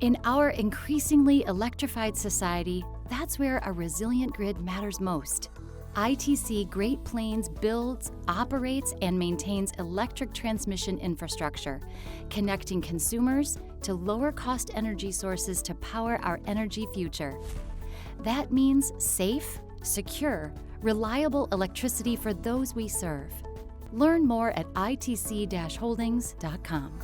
In our increasingly electrified society, that's where a resilient grid matters most. ITC Great Plains builds, operates, and maintains electric transmission infrastructure, connecting consumers to lower-cost energy sources to power our energy future. That means safe, secure, reliable electricity for those we serve. Learn more at itc-holdings.com.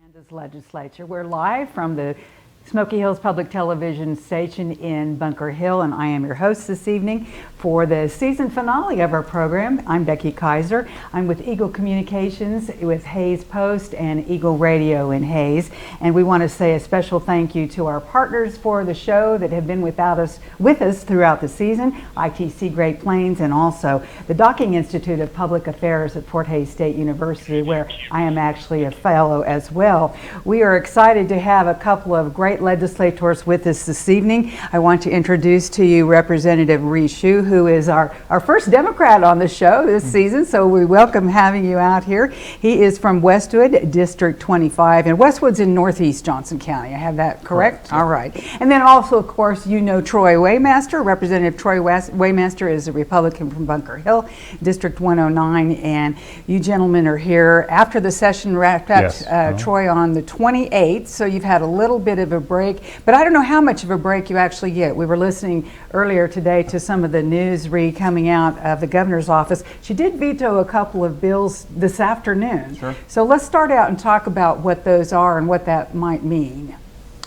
Kansas Legislature. We're live from the Smoky Hills Public Television station in Bunker Hill, and I am your host this evening for the season finale of our program. I'm Becky Kaiser. I'm with Eagle Communications with Hayes Post and Eagle Radio in Hayes, and we want to say a special thank you to our partners for the show that have been with us throughout the season, ITC Great Plains, and also the Docking Institute of Public Affairs at Fort Hays State University, where I am actually a fellow as well. We are excited to have a couple of great legislators with us this evening. I want to introduce to you Representative Rui Xu, who is our first Democrat on the show this season, so we welcome having you out here. He is from Westwood, District 25, and Westwood's in northeast Johnson County. I have that correct? All right. And then also, of course, you know Troy Waymaster. Representative Troy Waymaster is a Republican from Bunker Hill, District 109, and you gentlemen are here after the session wrapped up, yes. Troy, on the 28th, so you've had a little bit of a break, but I don't know how much of a break you actually get. We were listening earlier today to some of the news coming out of the governor's office. She did veto a couple of bills this afternoon. Sure. So let's start out and talk about what those are and what that might mean.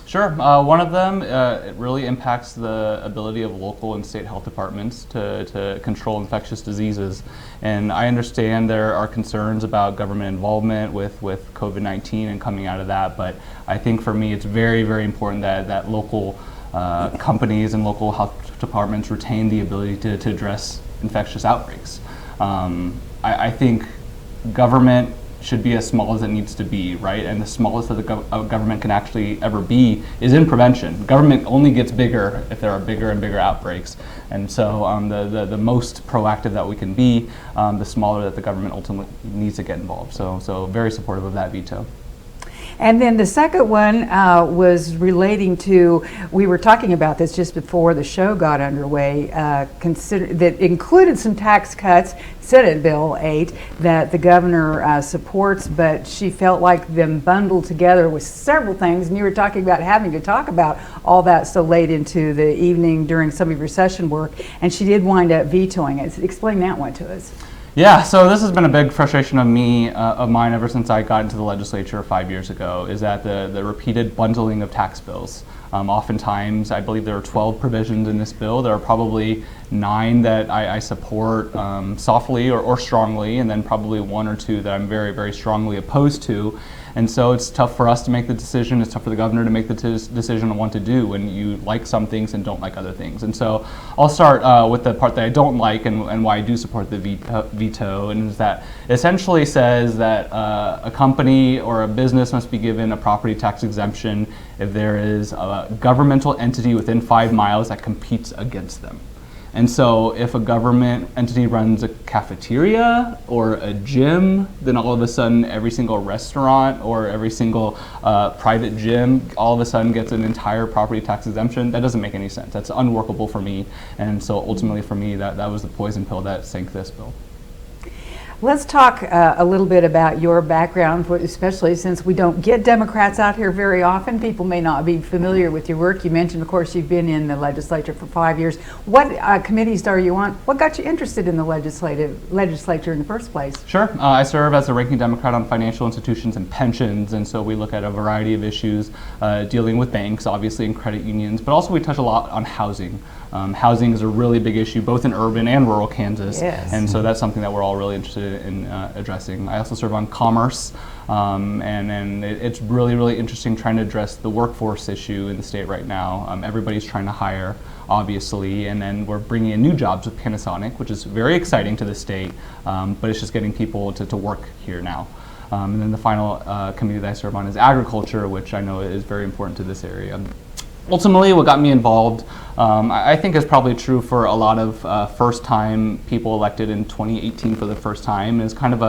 Sure. One of them, it really impacts the ability of local and state health departments to control infectious diseases. And I understand there are concerns about government involvement with COVID-19 and coming out of that, but I think for me it's very, very important that local companies and local health departments retain the ability to address infectious outbreaks. I think government should be as small as it needs to be, right? And the smallest that the government can actually ever be is in prevention. Government only gets bigger if there are bigger and bigger outbreaks. And so the most proactive that we can be, the smaller that the government ultimately needs to get involved. So very supportive of that veto. And then the second one was relating to, we were talking about this just before the show got underway, that included some tax cuts, Senate Bill 8, that the governor supports, but she felt like them bundled together with several things, and you were talking about having to talk about all that so late into the evening during some of your session work, and she did wind up vetoing it. Explain that one to us. Yeah, so this has been a big frustration of mine ever since I got into the legislature 5 years ago, is that the repeated bundling of tax bills. Oftentimes, I believe there are 12 provisions in this bill. There are probably 9 that I support softly or strongly, and then probably 1 or 2 that I'm very, very strongly opposed to. And so it's tough for us to make the decision. It's tough for the governor to make the decision on what to do when you like some things and don't like other things. And so I'll start with the part that I don't like and why I do support the veto, and is that it essentially says that a company or a business must be given a property tax exemption if there is a governmental entity within 5 miles that competes against them. And so if a government entity runs a cafeteria or a gym, then all of a sudden every single restaurant or every single private gym all of a sudden gets an entire property tax exemption. That doesn't make any sense. That's unworkable for me. And so ultimately for me, that was the poison pill that sank this bill. Let's talk a little bit about your background, especially since we don't get Democrats out here very often. People may not be familiar with your work. You mentioned, of course, you've been in the legislature for 5 years. What committees are you on? What got you interested in the legislature in the first place? Sure. I serve as a ranking Democrat on financial institutions and pensions, and so we look at a variety of issues dealing with banks, obviously, and credit unions, but also we touch a lot on housing. Housing is a really big issue, both in urban and rural Kansas, yes. And so that's something that we're all really interested in addressing. I also serve on commerce, and it's really, really interesting trying to address the workforce issue in the state right now. Everybody's trying to hire, obviously, and then we're bringing in new jobs with Panasonic, which is very exciting to the state, but it's just getting people to work here now. And then the final committee that I serve on is agriculture, which I know is very important to this area. Ultimately, what got me involved, I think is probably true for a lot of first-time people elected in 2018 for the first time, is kind of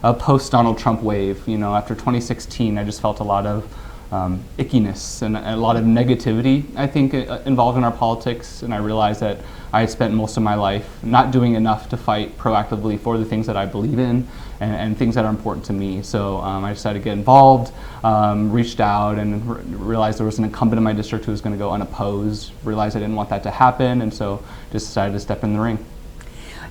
a post-Donald Trump wave. You know, after 2016, I just felt a lot of ickiness and a lot of negativity, I think, involved in our politics, and I realized that I had spent most of my life not doing enough to fight proactively for the things that I believe in and things that are important to me. So I decided to get involved, reached out, and realized there was an incumbent in my district who was going to go unopposed, realized I didn't want that to happen, and so just decided to step in the ring.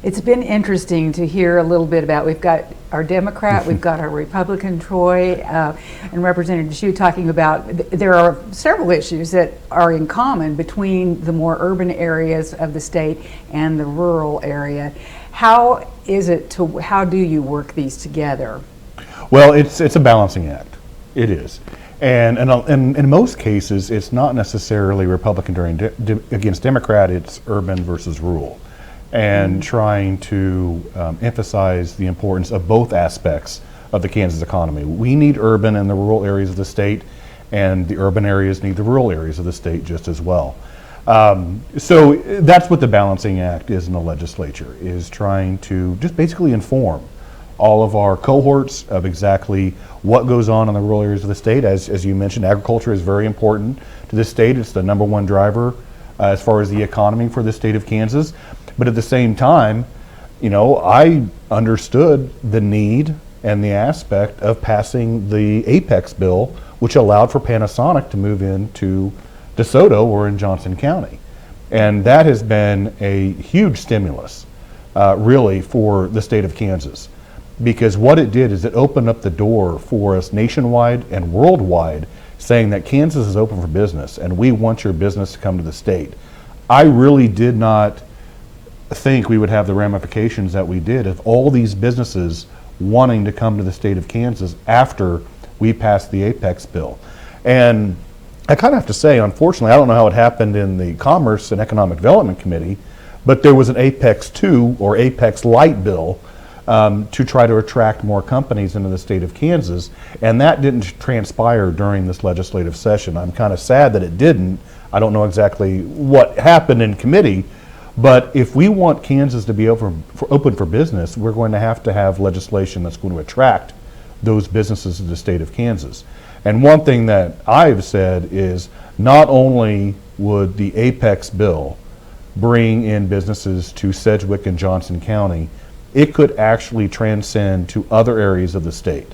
It's been interesting to hear a little bit about, we've got our Democrat, we've got our Republican, Troy, and Representative Xu talking about, there are several issues that are in common between the more urban areas of the state and the rural area. How do you work these together? Well, it's a balancing act. It is. And in most cases, it's not necessarily Republican against Democrat, it's urban versus rural. And trying to emphasize the importance of both aspects of the Kansas economy. We need urban and the rural areas of the state, and the urban areas need the rural areas of the state just as well. So that's what the balancing act is in the legislature, is trying to just basically inform all of our cohorts of exactly what goes on in the rural areas of the state. As you mentioned, agriculture is very important to the state. It's the #1 driver as far as the economy for the state of Kansas. But at the same time, you know, I understood the need and the aspect of passing the Apex bill, which allowed for Panasonic to move into DeSoto or in Johnson County. And that has been a huge stimulus, really, for the state of Kansas. Because what it did is it opened up the door for us nationwide and worldwide, saying that Kansas is open for business and we want your business to come to the state. I really did not think we would have the ramifications that we did of all these businesses wanting to come to the state of Kansas after we passed the Apex bill. And I kind of have to say, unfortunately, I don't know how it happened in the Commerce and Economic Development Committee, but there was an Apex 2 or Apex Light bill to try to attract more companies into the state of Kansas, and that didn't transpire during this legislative session. I'm kind of sad that it didn't. I don't know exactly what happened in committee, but if we want Kansas to be open for business, we're going to have legislation that's going to attract those businesses to the state of Kansas. And one thing that I've said is not only would the Apex bill bring in businesses to Sedgwick and Johnson County, it could actually transcend to other areas of the state.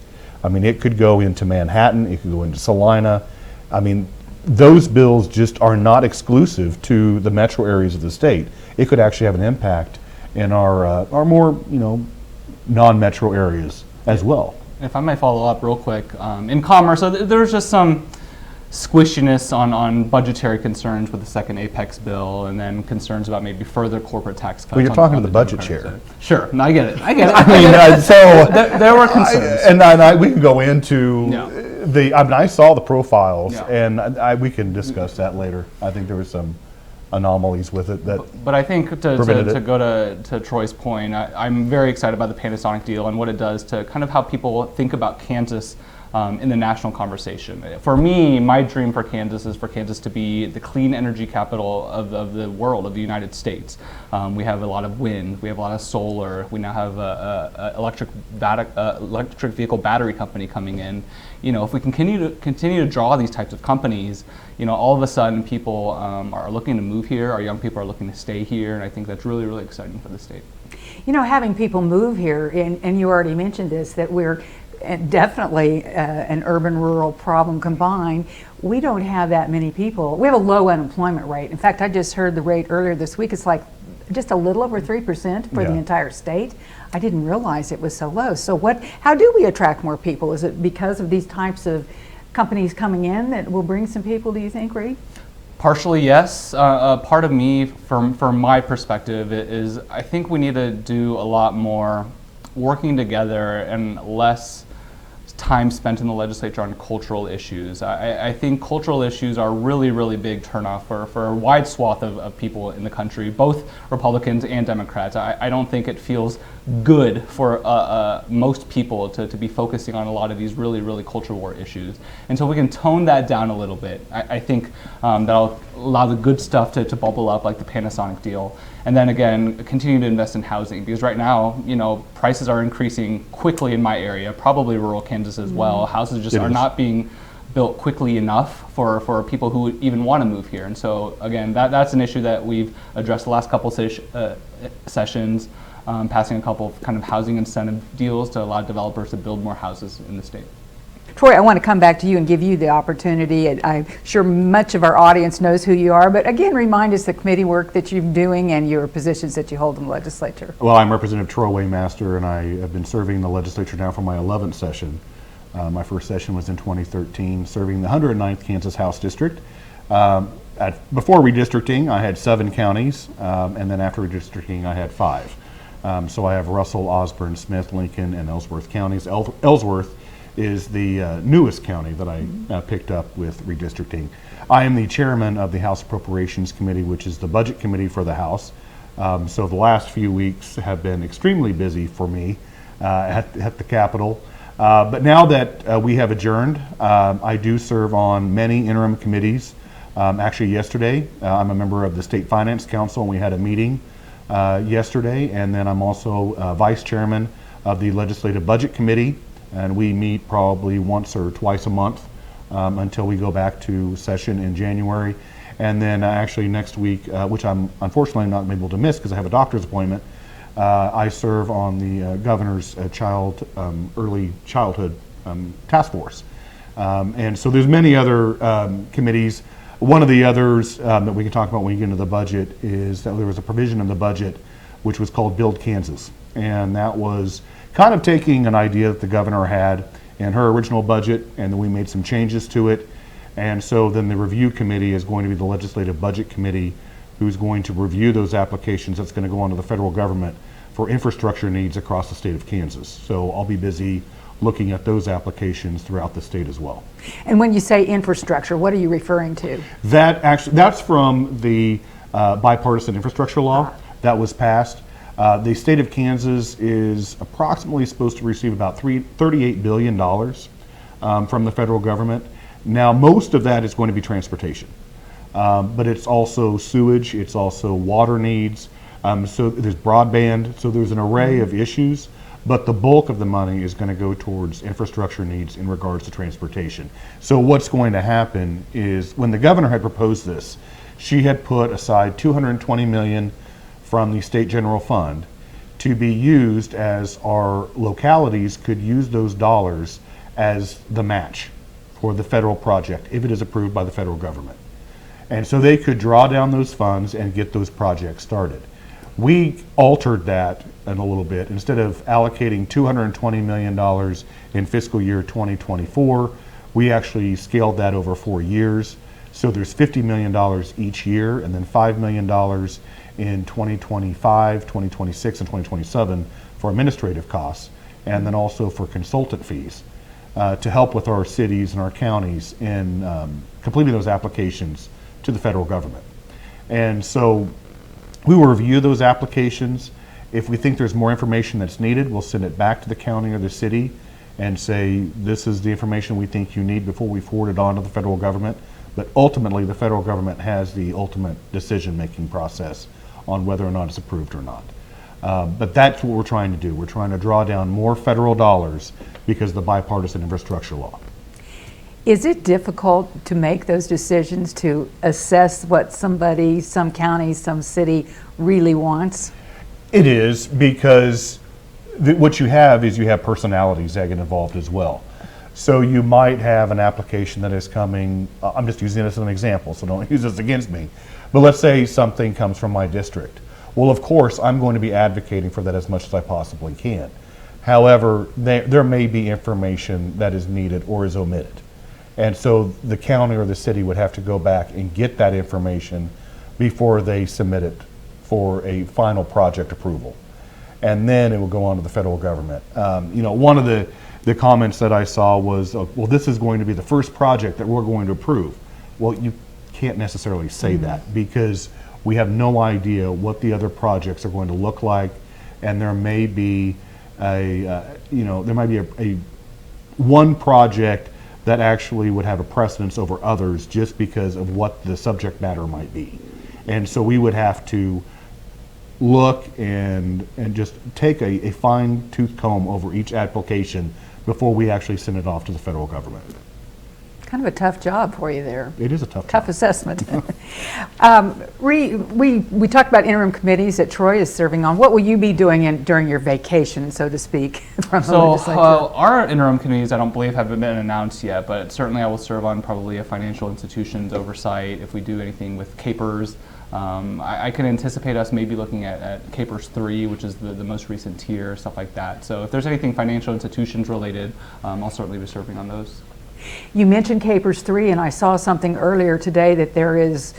I mean, it could go into Manhattan, it could go into Salina. I mean, those bills just are not exclusive to the metro areas of the state. It could actually have an impact in our more, non-metro areas as well. If I might follow up real quick, in commerce, so there's just some squishiness on budgetary concerns with the second Apex bill, and then concerns about maybe further corporate tax cuts. Well, you're talking to the budget chair. Sure, no, I get it. I mean, so there were concerns, and we can go into yeah. I mean, I saw the profiles, yeah. and we can discuss that later. I think there was some anomalies with it that. But I think to go to Troy's point, I'm very excited about the Panasonic deal and what it does to kind of how people think about Kansas in the national conversation. For me, my dream for Kansas is for Kansas to be the clean energy capital of the world, of the United States. We have a lot of wind, we have a lot of solar, we now have a electric vehicle battery company coming in. You know, if we continue to draw these types of companies, you know, all of a sudden people are looking to move here, our young people are looking to stay here, and I think that's really, really exciting for the state. You know, having people move here, and you already mentioned this, that we're definitely an urban-rural problem combined. We don't have that many people. We have a low unemployment rate. In fact, I just heard the rate earlier this week. It's like just a little over 3% for the entire state. I didn't realize it was so low. So how do we attract more people? Is it because of these types of companies coming in that will bring some people, do you think, Rui? Partially, yes. Part of me, from my perspective, is I think we need to do a lot more working together and less time spent in the legislature on cultural issues. I think cultural issues are really, really big turnoff for a wide swath of people in the country, both Republicans and Democrats. I don't think it feels good for most people to be focusing on a lot of these really, really culture war issues. And so we can tone that down a little bit. I think that'll allow the good stuff to bubble up, like the Panasonic deal. And then again, continue to invest in housing, because right now, prices are increasing quickly in my area, probably rural Kansas as well. Houses just are not being built quickly enough for people who even want to move here. And so again, that's an issue that we've addressed the last couple sessions, passing a couple of kind of housing incentive deals to allow developers to build more houses in the state. Troy, I want to come back to you and give you the opportunity. I'm sure much of our audience knows who you are, but again, remind us the committee work that you're doing and your positions that you hold in the legislature. Well, I'm Representative Troy Waymaster, and I have been serving the legislature now for my 11th session. My first session was in 2013, serving the 109th Kansas House District. Before redistricting, I had 7 counties, and then after redistricting, I had 5. So I have Russell, Osborne, Smith, Lincoln, and Ellsworth counties. Ellsworth is the newest county that I picked up with redistricting. I am the chairman of the House Appropriations Committee, which is the budget committee for the House. So the last few weeks have been extremely busy for me at the Capitol. But now that we have adjourned, I do serve on many interim committees. Actually yesterday, I'm a member of the State Finance Council, and we had a meeting yesterday. And then I'm also vice chairman of the Legislative Budget Committee. And we meet probably once or twice a month until we go back to session in January. And then actually next week, which I'm unfortunately not able to miss because I have a doctor's appointment, I serve on the governor's early childhood task force. And so there's many other committees. One of the others that we can talk about when we get into the budget is that there was a provision in the budget which was called Build Kansas. And that was kind of taking an idea that the governor had in her original budget, and then we made some changes to it. And so then the review committee is going to be the Legislative Budget Committee, who's going to review those applications that's going to go onto the federal government for infrastructure needs across the state of Kansas. So I'll be busy looking at those applications throughout the state as well. And when you say infrastructure, what are you referring to? That's from the bipartisan infrastructure law that was passed. The state of Kansas is approximately supposed to receive about $38 billion from the federal government. Now, most of that is going to be transportation, but it's also sewage, it's also water needs, so there's broadband, so there's an array of issues, but the bulk of the money is going to go towards infrastructure needs in regards to transportation. So what's going to happen is when the governor had proposed this, she had put aside $220 million from the state general fund to be used as our localities could use those dollars as the match for the federal project if it is approved by the federal government. And so they could draw down those funds and get those projects started. We altered that in a little bit. Instead of allocating $220 million in fiscal year 2024, we actually scaled that over 4 years. So there's $50 million each year, and then $5 million in 2025, 2026, and 2027 for administrative costs, and then also for consultant fees to help with our cities and our counties in completing those applications to the federal government. And so we will review those applications. If we think there's more information that's needed, we'll send it back to the county or the city and say, this is the information we think you need before we forward it on to the federal government. But ultimately, the federal government has the ultimate decision-making process on whether or not it's approved or not. But that's what we're trying to do. We're trying to draw down more federal dollars because of the bipartisan infrastructure law. Is it difficult to make those decisions to assess what somebody, some county, some city really wants? It is, because what you have is you have personalities that get involved as well. So you might have an application that is coming, I'm just using this as an example, so don't use this against me. But let's say something comes from my district. Well, of course, I'm going to be advocating for that as much as I possibly can. However, there may be information that is needed or is omitted. And so the county or the city would have to go back and get that information before they submit it for a final project approval. and then it will go on to the federal government. One of the comments that I saw was, well, this is going to be the first project that we're going to approve. Well, you can't necessarily say that, because we have no idea what the other projects are going to look like, and there may be a one project that actually would have a precedence over others just because of what the subject matter might be. And so we would have to look and just take a fine-tooth comb over each application before we actually send it off to the federal government. Kind of a tough job for you there. It is a tough Tough job. assessment. We talked about interim committees that Troy is serving on. What will you be doing during your vacation, so to speak, from the legislature? Our interim committees, I don't believe, have been announced yet, but certainly I will serve on probably a financial institutions oversight if we do anything with CAPERS. I can anticipate us maybe looking at CAPERS 3, which is the most recent tier, stuff like that. So if there's anything financial institutions related, I'll certainly be serving on those. You mentioned CAPERS 3, and I saw something earlier today that there is,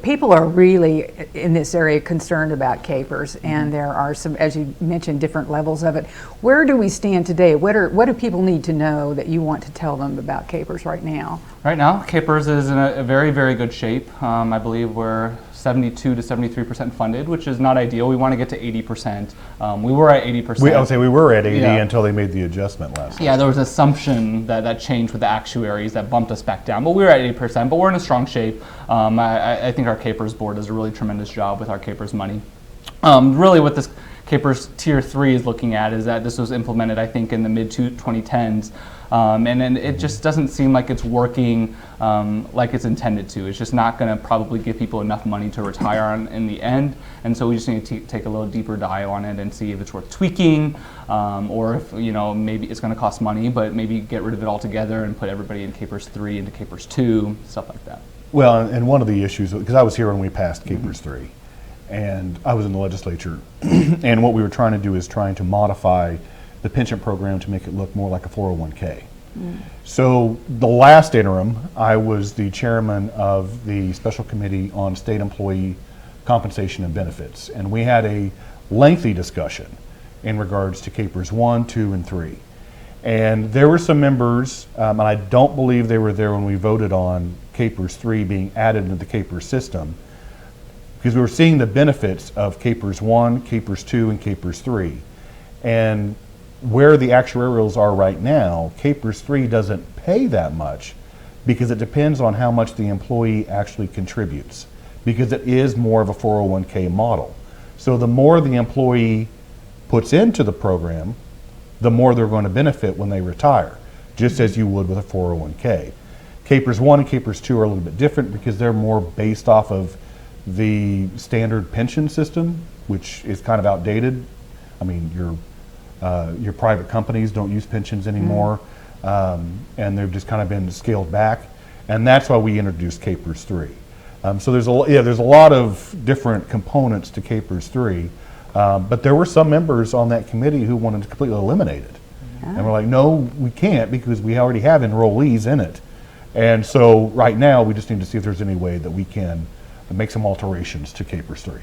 people are really in this area concerned about CAPERS, and there are some, as you mentioned, different levels of it. Where do we stand today? What do people need to know that you want to tell them about CAPERS right now? Right now, CAPERS is in a very, very good shape. I believe we're 72 to 73% funded, which is not ideal. We want to get to 80%. We were at 80%. I would say we were at 80 Yeah. until they made the adjustment last Yeah, there was assumption that changed with the actuaries that bumped us back down, but we were at 80%, but we're in a strong shape. I think our CAPERS board does a really tremendous job with our CAPERS money. Really what this CAPERS Tier 3 is looking at is that this was implemented, I think, in the mid-2010s. And then it just doesn't seem like it's working like it's intended to. It's just not going to probably give people enough money to retire on in the end. And so we just need to take a little deeper dive on it and see if it's worth tweaking, or if maybe it's going to cost money, but maybe get rid of it altogether and put everybody in CAPERS 3 into CAPERS 2, stuff like that. Well, and one of the issues, because I was here when we passed CAPERS 3, and I was in the legislature, and what we were trying to do is trying to modify the pension program to make it look more like a 401k. So the last interim, I was the chairman of the Special Committee on State Employee Compensation and Benefits, and we had a lengthy discussion in regards to CAPERS 1, 2, and 3. And there were some members, and I don't believe they were there when we voted on CAPERS 3 being added into the CAPERS system, because we were seeing the benefits of CAPERS 1, CAPERS 2, and CAPERS 3. And where the actuarials are right now, CAPERS 3 doesn't pay that much because it depends on how much the employee actually contributes, because it is more of a 401k model. So the more the employee puts into the program, the more they're going to benefit when they retire, just as you would with a 401k. CAPERS 1 and CAPERS 2 are a little bit different because they're more based off of the standard pension system, which is kind of outdated. I mean, your private companies don't use pensions anymore, and they've just kind of been scaled back, and that's why we introduced CAPERS 3. So there's a lot of different components to CAPERS 3, but there were some members on that committee who wanted to completely eliminate it, and we're like, no, we can't, because we already have enrollees in it, and so right now we just need to see if there's any way that we can make some alterations to CAPERS 3.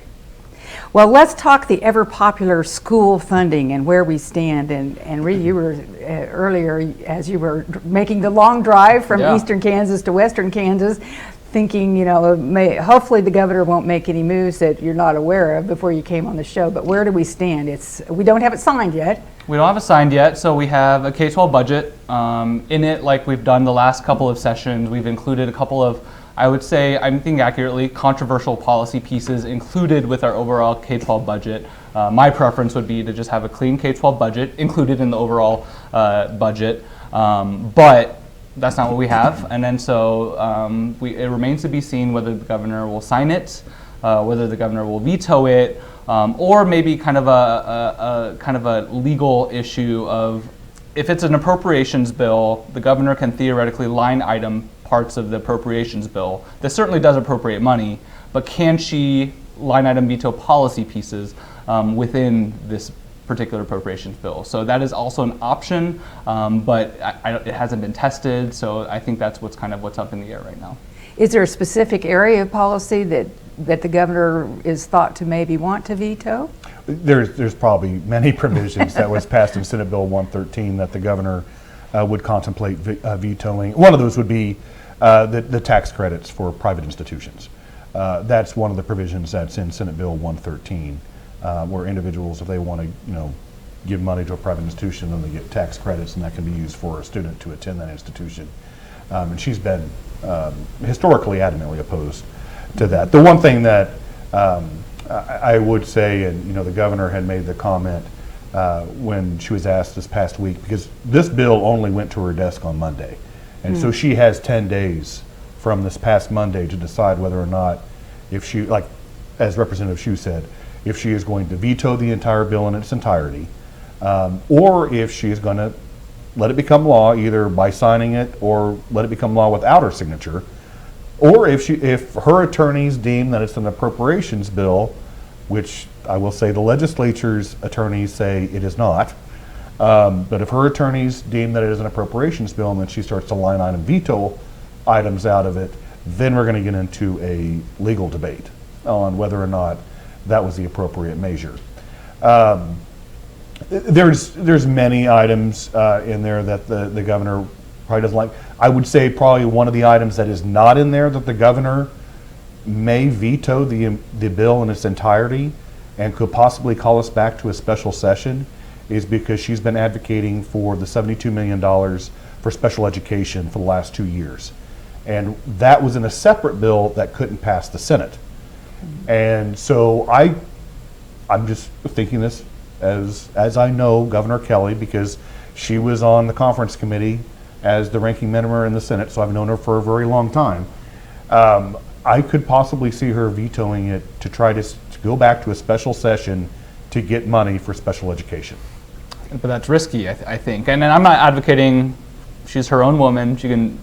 Well, let's talk the ever-popular school funding and where we stand. And Rui, you were earlier, as you were making the long drive from eastern Kansas to western Kansas, thinking, hopefully the governor won't make any moves that you're not aware of before you came on the show. But where do we stand? We don't have it signed yet. We don't have it signed yet, so we have a K-12 budget. In it, like we've done the last couple of sessions, we've included a couple of, I would say, I think accurately, controversial policy pieces included with our overall K-12 budget. My preference would be to just have a clean K-12 budget included in the overall budget, but that's not what we have. And then so it remains to be seen whether the governor will sign it, whether the governor will veto it, or maybe kind of a legal issue of, if it's an appropriations bill, the governor can theoretically line item parts of the appropriations bill that certainly does appropriate money, but can she line item veto policy pieces within this particular appropriations bill? So that is also an option, but it hasn't been tested, so I think that's what's up in the air right now. Is there a specific area of policy that the governor is thought to maybe want to veto? there's probably many provisions that was passed in Senate Bill 113 that the governor would contemplate vetoing. One of those would be the tax credits for private institutions. That's one of the provisions that's in Senate Bill 113, where individuals, if they want to, give money to a private institution, then they get tax credits, and that can be used for a student to attend that institution. And she's been historically adamantly opposed to that. The one thing that I would say, and the governor had made the comment when she was asked this past week, because this bill only went to her desk on Monday, and so she has 10 days from this past Monday to decide whether or not, if she, like as Representative Xu said, if she is going to veto the entire bill in its entirety, or if she is going to let it become law either by signing it or let it become law without her signature, or if her attorneys deem that it's an appropriations bill, which I will say the legislature's attorneys say it is not, but if her attorneys deem that it is an appropriations bill and then she starts to line item veto items out of it, then we're going to get into a legal debate on whether or not that was the appropriate measure. There's many items in there that the governor probably doesn't like. I would say probably one of the items that is not in there that the governor may veto the bill in its entirety and could possibly call us back to a special session is because she's been advocating for the $72 million for special education for the last 2 years. And that was in a separate bill that couldn't pass the Senate. And so I'm just thinking this as I know Governor Kelly, because she was on the conference committee as the ranking member in the Senate, so I've known her for a very long time. I could possibly see her vetoing it to try to go back to a special session to get money for special education. But that's risky, I think. And I'm not advocating, she's her own woman. She can,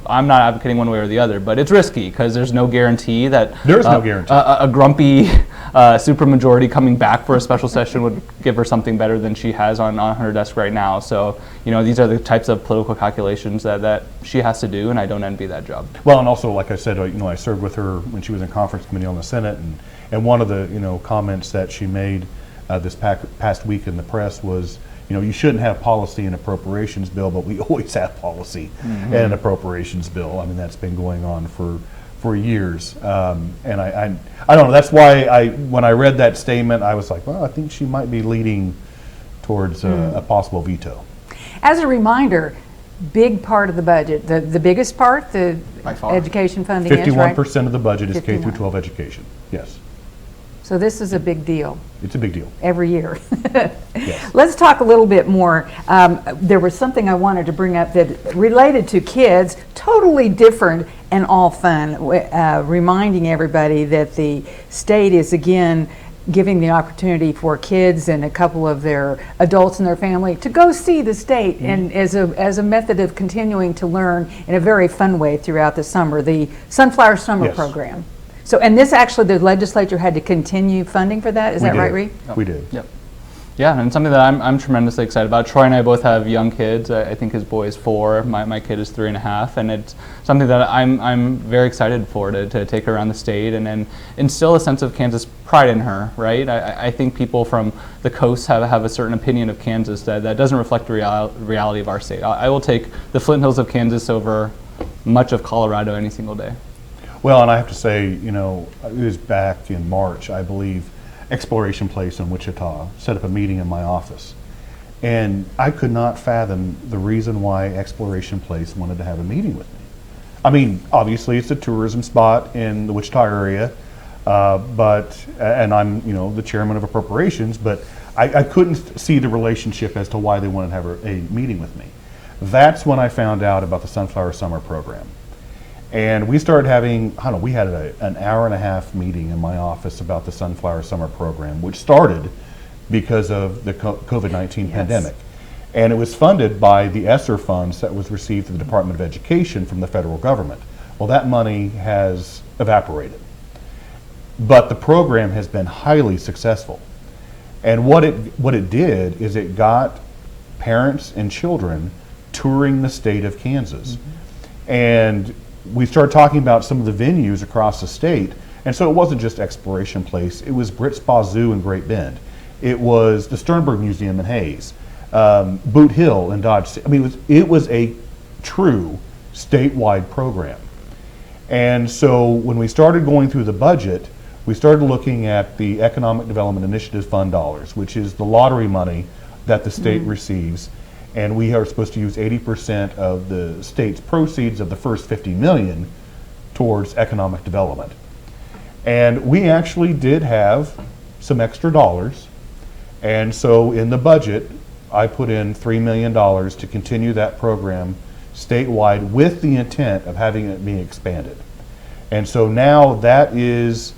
I'm not advocating one way or the other, but it's risky because there's no guarantee that there is no guarantee. A grumpy supermajority coming back for a special session would give her something better than she has on her desk right now. So, these are the types of political calculations that she has to do, and I don't envy that job. Well, and also, like I said, I served with her when she was in conference committee on the Senate, and one of the comments that she made this past week in the press was, you shouldn't have policy in appropriations bill, but we always have policy in an appropriations bill. I mean, that's been going on for years. And I don't know, that's why when I read that statement, I was like, well, I think she might be leading towards a possible veto. As a reminder, big part of the budget, the biggest part, the By far. education funding is, right? 51% of the budget is K 51. through 12 education, yes. So this is a big deal. It's a big deal. Every year. Yes. Let's talk a little bit more. There was something I wanted to bring up that related to kids, totally different and all fun, reminding everybody that the state is again giving the opportunity for kids and a couple of their adults in their family to go see the state and as a method of continuing to learn in a very fun way throughout the summer, the Sunflower Summer Yes. Program. So, and this actually, the legislature had to continue funding for that, is that right, Rui? We did. Yep. Yeah, and something that I'm tremendously excited about. Troy and I both have young kids. I think his boy is 4. My kid is 3.5, and it's something that I'm very excited for to take her around the state and instill a sense of Kansas pride in her. Right? I think people from the coast have a certain opinion of Kansas that doesn't reflect the reality of our state. I will take the Flint Hills of Kansas over much of Colorado any single day. Well, and I have to say, it was back in March, I believe, Exploration Place in Wichita set up a meeting in my office. And I could not fathom the reason why Exploration Place wanted to have a meeting with me. I mean, obviously it's a tourism spot in the Wichita area, and I'm, the chairman of appropriations, but I couldn't see the relationship as to why they wanted to have a meeting with me. That's when I found out about the Sunflower Summer Program. And we started having, we had an hour-and-a-half meeting in my office about the Sunflower Summer Program, which started because of the COVID-19 pandemic. And it was funded by the ESSER funds that was received through the Department of Education from the federal government. Well, that money has evaporated. But the program has been highly successful. And what it did is it got parents and children touring the state of Kansas. And we started talking about some of the venues across the state, and so it wasn't just Exploration Place, it was Brit Spa Zoo in Great Bend. It was the Sternberg Museum in Hayes, Boot Hill in Dodge City. I mean, it was a true statewide program. And so when we started going through the budget, we started looking at the Economic Development Initiative Fund dollars, which is the lottery money that the state receives. And we are supposed to use 80% of the state's proceeds of the first 50 million towards economic development. And we actually did have some extra dollars. And so in the budget, I put in $3 million to continue that program statewide with the intent of having it be expanded. And so now that's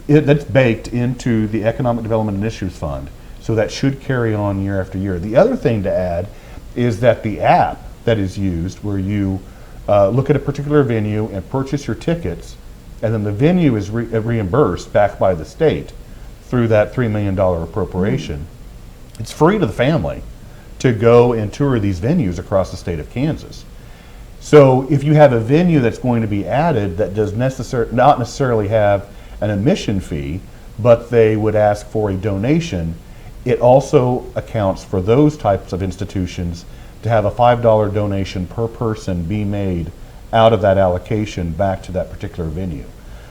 baked into the Economic Development Initiatives Fund. So that should carry on year after year. The other thing to add is that the app that is used, where you look at a particular venue and purchase your tickets, and then the venue is reimbursed back by the state through that $3 million appropriation. It's free to the family to go and tour these venues across the state of Kansas. So if you have a venue that's going to be added that does not necessarily have an admission fee, but they would ask for a donation, it also accounts for those types of institutions to have a $5 donation per person be made out of that allocation back to that particular venue.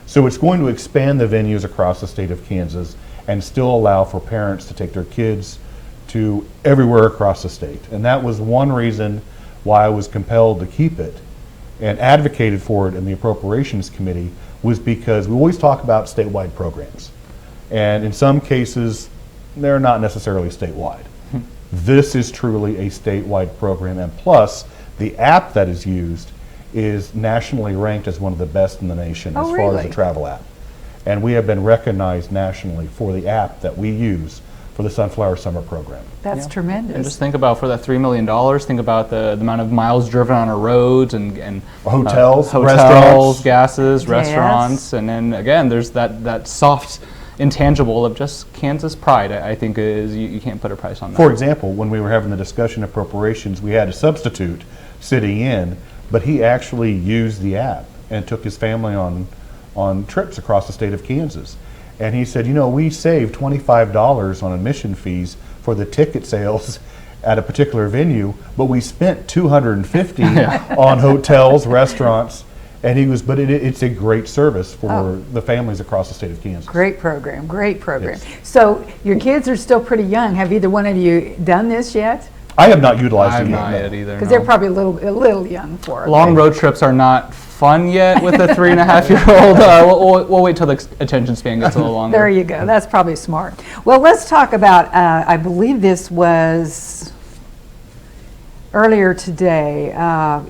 So it's going to expand the venues across the state of Kansas and still allow for parents to take their kids to everywhere across the state. And that was one reason why I was compelled to keep it and advocated for it in the Appropriations Committee, was because we always talk about statewide programs. And in some cases, they're not necessarily statewide. This is truly a statewide program, and plus, the app that is used is nationally ranked as one of the best in the nation as far as a travel app. And we have been recognized nationally for the app that we use for the Sunflower Summer program. That's tremendous. And just think about, for that $3 million, think about the amount of miles driven on our roads and hotels, restaurants, gases, restaurants, and then again, there's that soft intangible of just Kansas pride. I think is you can't put a price on that. For example, when we were having the discussion of appropriations, we had a substitute sitting in, but he actually used the app and took his family on trips across the state of Kansas. And he said, you know, we saved $25 on admission fees for the ticket sales at a particular venue, but we spent $250 on hotels, restaurants, and he was, but it's a great service for the families across the state of Kansas. Great program, great program. Yes. So your kids are still pretty young. Have either one of you done this yet? I have not utilized it not yet. yet either. Because they're probably a little young for it. Long road trips are not fun yet with a 3.5-year-old. We'll wait till the attention span gets a little longer. There you go. That's probably smart. Well, let's talk about, I believe this was earlier today.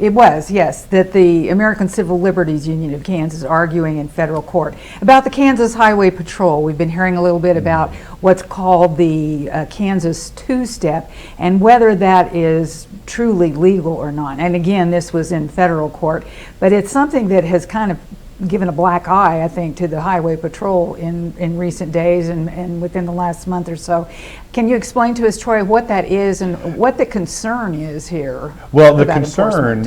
It was, yes, that the American Civil Liberties Union of Kansas is arguing in federal court about the Kansas Highway Patrol. We've been hearing a little bit about what's called the Kansas two-step and whether that is truly legal or not. And again, this was in federal court, but it's something that has kind of given a black eye, I think, to the Highway Patrol in recent days and within the last month or so. Can you explain to us, Troy, what that is and what the concern is here? Well, the concern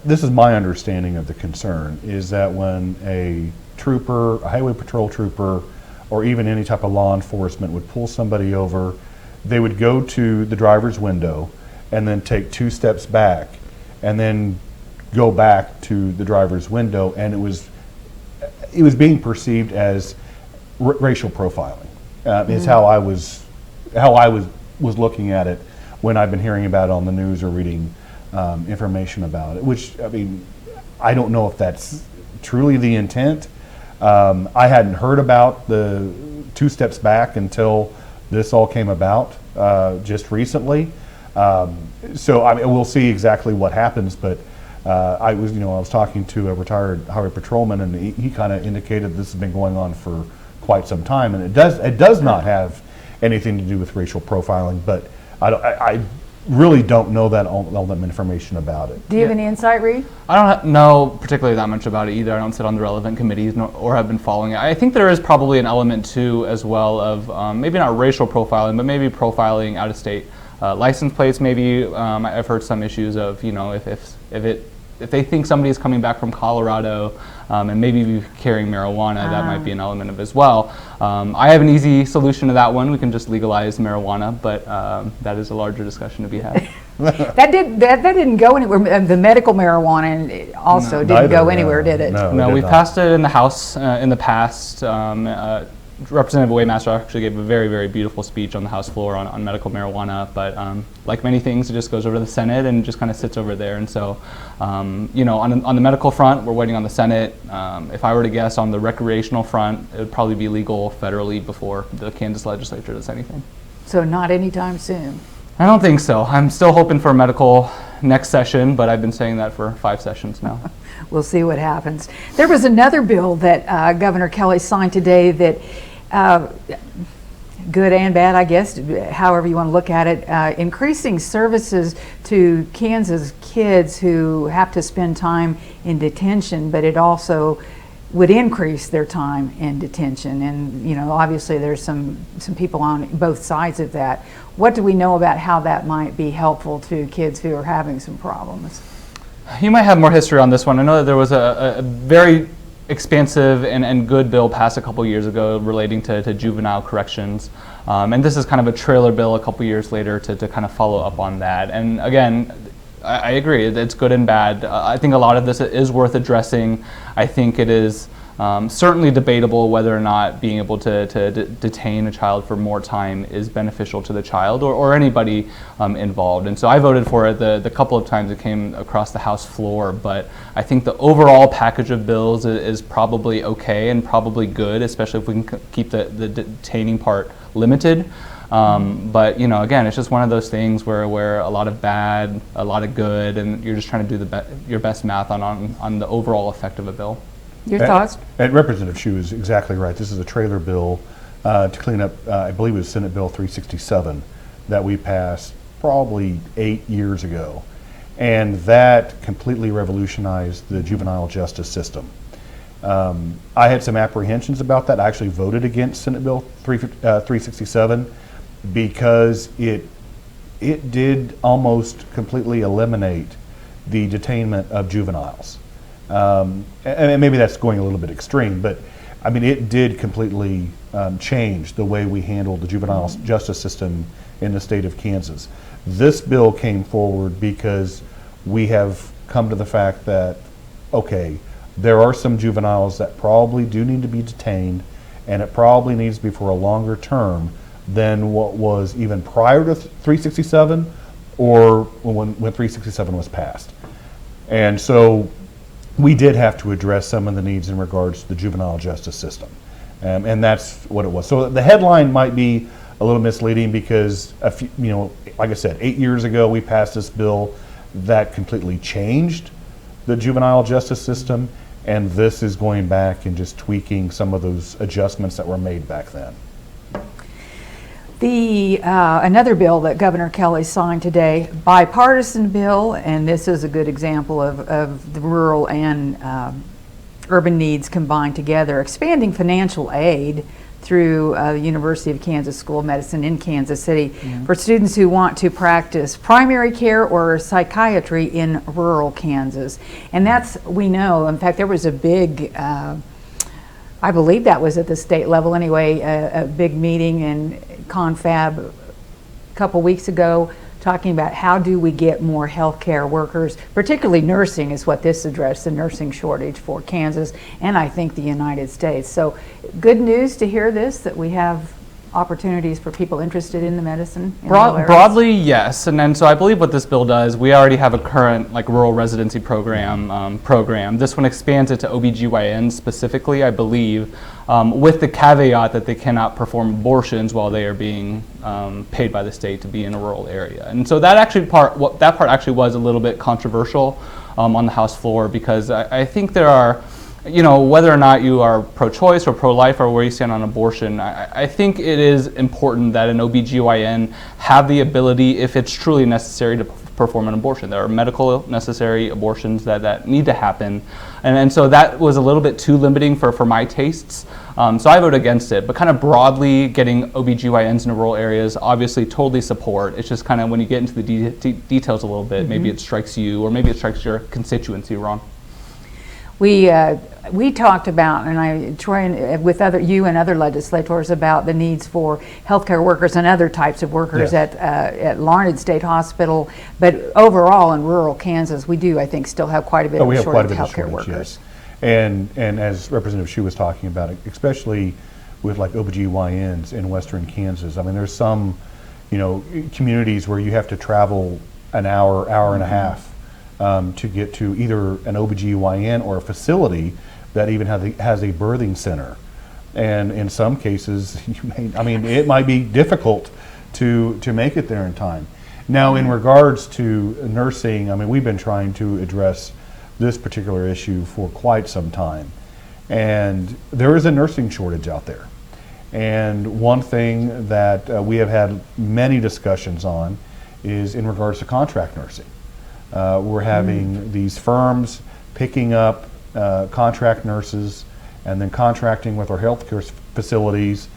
this is my understanding of the concern, is that when a trooper, a Highway Patrol trooper, or even any type of law enforcement would pull somebody over, they would go to the driver's window and then take 2 steps back and then go back to the driver's window, and it was being perceived as racial profiling. Is how I was looking at it when I've been hearing about it on the news or reading information about it. Which, I mean, I don't know if that's truly the intent. I hadn't heard about the 2 steps back until this all came about just recently. So I mean, we'll see exactly what happens, but. I was talking to a retired highway patrolman, and he kind of indicated this has been going on for quite some time, and it does not have anything to do with racial profiling. But I really don't know all that information about it. Do you have any insight, Rui? I don't know particularly that much about it either. I don't sit on the relevant committees or have been following it. I think there is probably an element too, as well, of maybe not racial profiling, but maybe profiling out of state license plates. Maybe I've heard some issues of, if it if they think somebody is coming back from Colorado and maybe be carrying marijuana, that might be an element of as well. I have an easy solution to that one. We can just legalize marijuana, but that is a larger discussion to be had. That didn't go anywhere. The medical marijuana also didn't go anywhere, did it? No, we passed it in the House in the past. Representative Waymaster actually gave a very, very beautiful speech on the House floor on medical marijuana, but like many things, it just goes over to the Senate and just kind of sits over there. And so, you know, on the medical front, we're waiting on the Senate. If I were to guess, on the recreational front, it would probably be legal federally before the Kansas Legislature does anything. So not anytime soon. I don't think so. I'm still hoping for medical next session, but I've been saying that for 5 sessions now. We'll see what happens. There was another bill that Governor Kelly signed today that, good and bad, I guess, however you want to look at it, increasing services to Kansas kids who have to spend time in detention, but it also would increase their time in detention. And, you know, obviously there's some people on both sides of that. What do we know about how that might be helpful to kids who are having some problems? You might have more history on this one. I know that there was a very expansive and good bill passed a couple years ago relating to juvenile corrections. And this is kind of a trailer bill a couple years later to kind of follow up on that. And again, I agree, it's good and bad. I think a lot of this is worth addressing. I think it is certainly debatable whether or not being able to detain a child for more time is beneficial to the child or anybody involved. And so I voted for it the couple of times it came across the House floor, but I think the overall package of bills is probably okay and probably good, especially if we can keep the detaining part limited. But you know, again, it's just one of those things where a lot of bad, a lot of good, and you're just trying to do your best math on the overall effect of a bill. Your thoughts? And Representative Xu is exactly right. This is a trailer bill to clean up, I believe it was Senate Bill 367 that we passed probably 8 years ago. And that completely revolutionized the juvenile justice system. I had some apprehensions about that. I actually voted against Senate Bill 367 because it did almost completely eliminate the detainment of juveniles. And maybe that's going a little bit extreme, but I mean, it did completely change the way we handle the juvenile justice system in the state of Kansas. This bill came forward because we have come to the fact that, okay, there are some juveniles that probably do need to be detained, and it probably needs to be for a longer term than what was even prior to 367 or when 367 was passed. And so we did have to address some of the needs in regards to the juvenile justice system. And that's what it was. So the headline might be a little misleading because, like I said, 8 years ago we passed this bill that completely changed the juvenile justice system, and this is going back and just tweaking some of those adjustments that were made back then. Another bill that Governor Kelly signed today, bipartisan bill, and this is a good example of the rural and urban needs combined together, expanding financial aid through the University of Kansas School of Medicine in Kansas City for students who want to practice primary care or psychiatry in rural Kansas. And that's, we know, in fact, there was a big, I believe that was at the state level anyway, a big meeting in Confab a couple weeks ago talking about how do we get more healthcare workers, particularly nursing is what this addressed, the nursing shortage for Kansas and I think the United States. So good news to hear this, that we have opportunities for people interested in the medicine. Broadly, yes. And then so I believe what this bill does, we already have a current rural residency program. This one expands it to OBGYNs specifically, I believe, with the caveat that they cannot perform abortions while they are being paid by the state to be in a rural area. And so that part actually was a little bit controversial on the House floor because I think there are, whether or not you are pro-choice or pro-life or where you stand on abortion, I think it is important that an OBGYN have the ability, if it's truly necessary, to perform an abortion. There are medical necessary abortions that need to happen. And so that was a little bit too limiting for my tastes. So I vote against it, but kind of broadly getting OBGYNs into rural areas, obviously totally support. It's just kind of when you get into the details a little bit, maybe it strikes you or maybe it strikes your constituency wrong. We talked about, and Troy, with you and other legislators, about the needs for healthcare workers and other types of workers at Larned State Hospital. But overall, in rural Kansas, we do, I think, still have quite a bit of a shortage of healthcare workers. Yes. And as Representative Xu was talking about, especially with like OBGYNs in western Kansas, I mean, there's some, communities where you have to travel an hour and a half to get to either an OBGYN or a facility that even has a birthing center. And in some cases, it might be difficult to make it there in time. Now, in regards to nursing, we've been trying to address this particular issue for quite some time. And there is a nursing shortage out there. And one thing that we have had many discussions on is in regards to contract nursing. We're having these firms picking up contract nurses and then contracting with our healthcare facilities,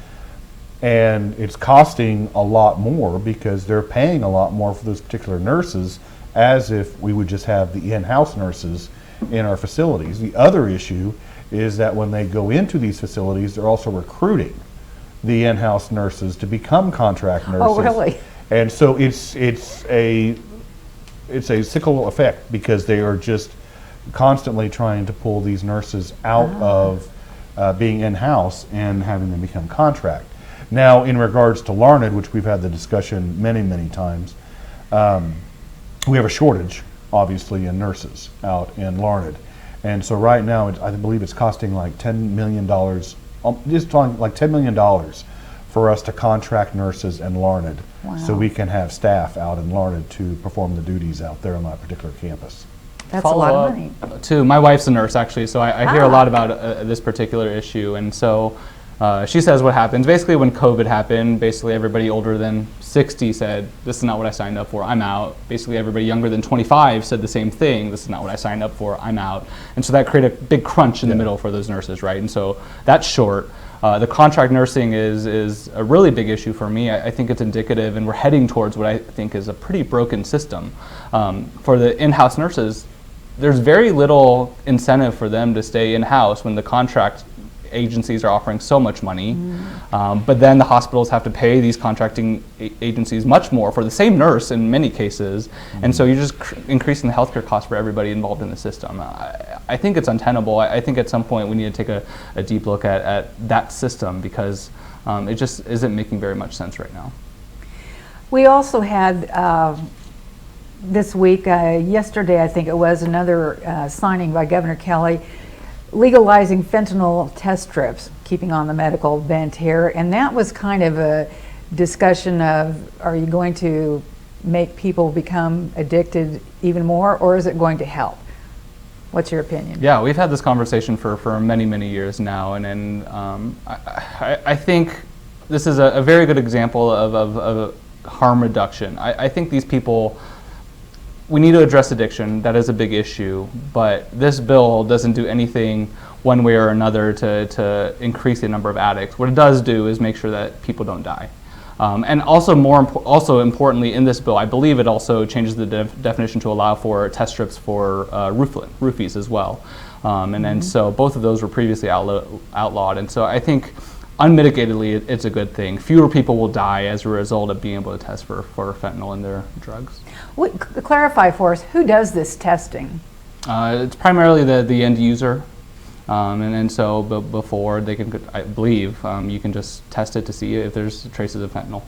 and it's costing a lot more because they're paying a lot more for those particular nurses as if we would just have the in-house nurses in our facilities. The other issue is that when they go into these facilities, they're also recruiting the in-house nurses to become contract nurses. Oh, really? And so it's a cyclical effect because they are just constantly trying to pull these nurses out of being in-house and having them become contract. Now, in regards to Larned, which we've had the discussion many, many times, we have a shortage, obviously, in nurses out in Larned. And so right now, I believe it's costing like $10 million, just talking like $10 million for us to contract nurses in Larned. Wow. So we can have staff out in Larned to perform the duties out there on that particular campus. That's a lot of money. Too. My wife's a nurse, actually, so I hear a lot about this particular issue. And so she says what happens. Basically, when COVID happened, basically everybody older than 60 said, this is not what I signed up for, I'm out. Basically, everybody younger than 25 said the same thing, this is not what I signed up for, I'm out. And so that created a big crunch in the middle for those nurses, right? And so that's short. The contract nursing is a really big issue for me. I think it's indicative, and we're heading towards what I think is a pretty broken system. For the in-house nurses, there's very little incentive for them to stay in-house when the contract agencies are offering so much money. But then the hospitals have to pay these contracting agencies much more for the same nurse in many cases. And so you're just increasing the healthcare cost for everybody involved in the system. I think it's untenable. I think at some point we need to take a deep look at that system because it just isn't making very much sense right now. We also had this week, yesterday I think it was, another signing by Governor Kelly legalizing fentanyl test strips, keeping on the medical bent here. And that was kind of a discussion of, are you going to make people become addicted even more, or is it going to help? What's your opinion? Yeah, we've had this conversation for many, many years now, and I think this is a very good example of harm reduction. I think these people, we need to address addiction. That is a big issue, but this bill doesn't do anything one way or another to increase the number of addicts. What it does do is make sure that people don't die. And also also importantly in this bill, I believe it also changes the definition to allow for test strips for roofies as well. And then so both of those were previously outlawed. And so I think unmitigatedly it's a good thing. Fewer people will die as a result of being able to test for fentanyl in their drugs. Clarify for us, who does this testing? It's primarily the end user. And then so before they can, I believe, you can just test it to see if there's traces of fentanyl.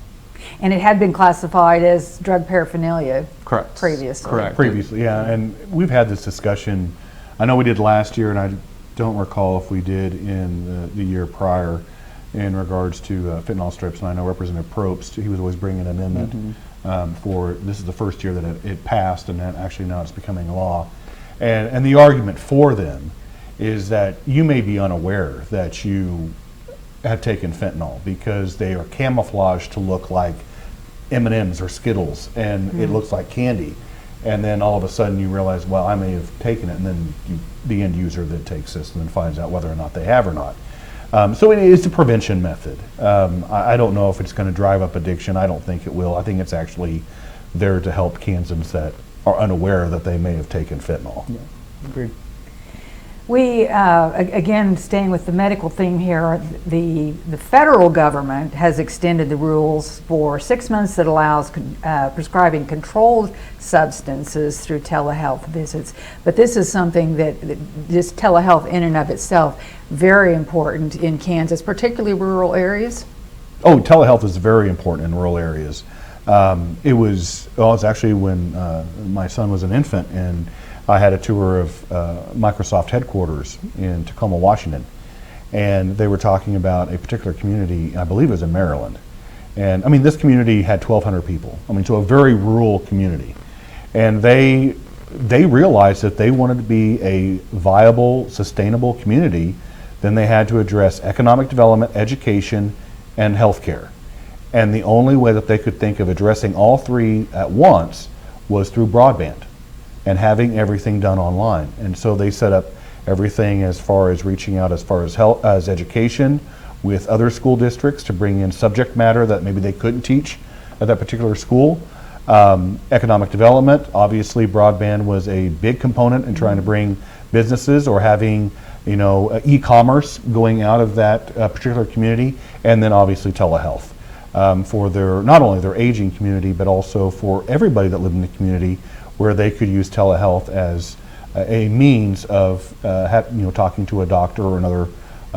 And it had been classified as drug paraphernalia. Correct. Previously. Correct. Previously, yeah. And we've had this discussion. I know we did last year, and I don't recall if we did in the year prior in regards to fentanyl strips. And I know Representative Probst, he was always bringing an amendment for, this is the first year that it passed, and then actually now it's becoming law. And the argument for them is that you may be unaware that you have taken fentanyl because they are camouflaged to look like M&Ms or Skittles, and it looks like candy. and then all of a sudden you realize, well, I may have taken it, and then the end user that takes this and then finds out whether or not they have or not. So it is a prevention method. I don't know if it's going to drive up addiction. I don't think it will. I think it's actually there to help Kansans that are unaware that they may have taken fentanyl. Yeah, agreed. We, again, staying with the medical theme here, the federal government has extended the rules for 6 months that allows prescribing controlled substances through telehealth visits. But this is something that this telehealth in and of itself, very important in Kansas, particularly rural areas. Oh, telehealth is very important in rural areas. It was actually when my son was an infant, and I had a tour of Microsoft headquarters in Tacoma, Washington, and they were talking about a particular community, I believe it was in Maryland. And I mean, this community had 1,200 people. I mean, so a very rural community. And they realized that they wanted to be a viable, sustainable community, then they had to address economic development, education, and healthcare. And the only way that they could think of addressing all three at once was through broadband and having everything done online. And so they set up everything as far as reaching out as far as health, as education with other school districts to bring in subject matter that maybe they couldn't teach at that particular school. Economic development, obviously broadband was a big component in trying to bring businesses or having e-commerce going out of that particular community, and then obviously telehealth for their, not only their aging community, but also for everybody that lived in the community, where they could use telehealth as a means of talking to a doctor or another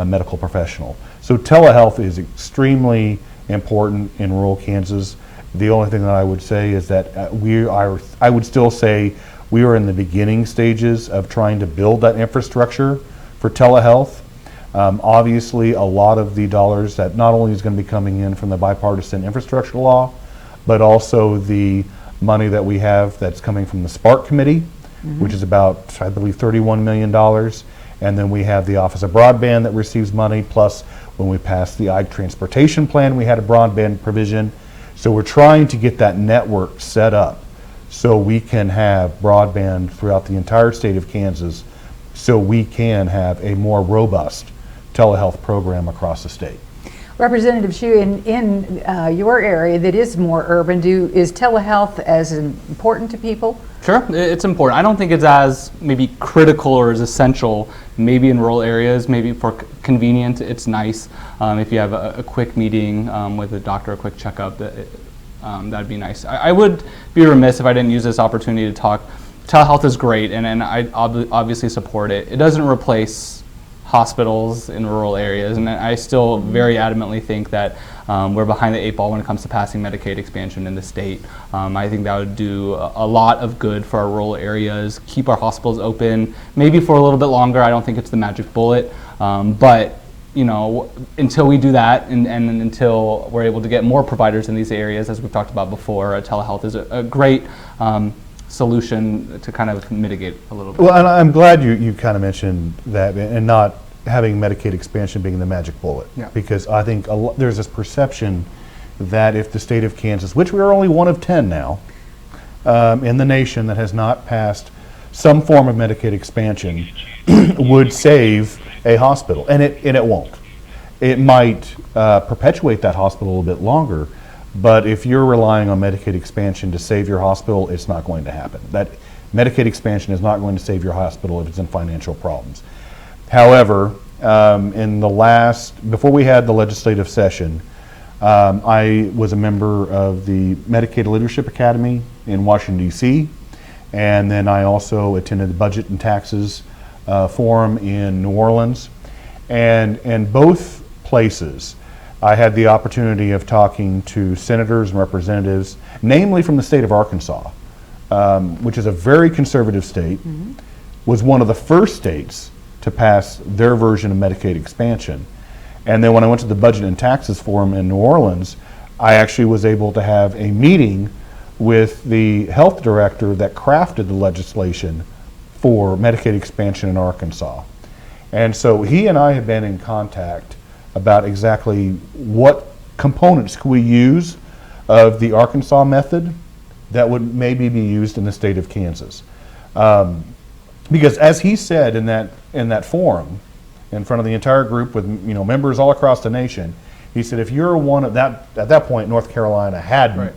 medical professional. So telehealth is extremely important in rural Kansas. The only thing that I would say is that I would still say we are in the beginning stages of trying to build that infrastructure for telehealth. Obviously, a lot of the dollars that not only is going to be coming in from the bipartisan infrastructure law, but also the money that we have that's coming from the Spark Committee, which is about, I believe, $31 million. And then we have the Office of Broadband that receives money, plus when we passed the transportation plan, we had a broadband provision. So we're trying to get that network set up so we can have broadband throughout the entire state of Kansas, so we can have a more robust telehealth program across the state. Representative Xu, in your area that is more urban, is telehealth as important to people? Sure, it's important. I don't think it's as maybe critical or as essential maybe in rural areas. Maybe for convenient, it's nice if you have a quick meeting with a doctor, a quick checkup, that'd be nice. I would be remiss if I didn't use this opportunity to talk. Telehealth is great, and I obviously support it. It doesn't replace hospitals in rural areas, and I still very adamantly think that we're behind the 8 ball when it comes to passing Medicaid expansion in the state. I think that would do a lot of good for our rural areas, keep our hospitals open, maybe for a little bit longer. I don't think it's the magic bullet, but until we do that and until we're able to get more providers in these areas, as we've talked about before, telehealth is a great solution to kind of mitigate a little bit. Well, and I'm glad you kind of mentioned that, and not having Medicaid expansion being the magic bullet. Yeah. Because I think there's this perception that if the state of Kansas, which we are only one of 10 now in the nation that has not passed some form of Medicaid expansion, would save a hospital, and it won't. It might perpetuate that hospital a little bit longer, but if you're relying on Medicaid expansion to save your hospital, it's not going to happen. That Medicaid expansion is not going to save your hospital if it's in financial problems. However, before we had the legislative session, I was a member of the Medicaid Leadership Academy in Washington, D.C., and then I also attended the Budget and Taxes Forum in New Orleans. And in both places, I had the opportunity of talking to senators and representatives, namely from the state of Arkansas, which is a very conservative state, was one of the first states to pass their version of Medicaid expansion. And then when I went to the Budget and Taxes Forum in New Orleans, I actually was able to have a meeting with the health director that crafted the legislation for Medicaid expansion in Arkansas. And so he and I have been in contact about exactly what components could we use of the Arkansas method that would maybe be used in the state of Kansas. Because as he said in that forum, in front of the entire group with members all across the nation, he said, if you're one of that, at that point North Carolina hadn't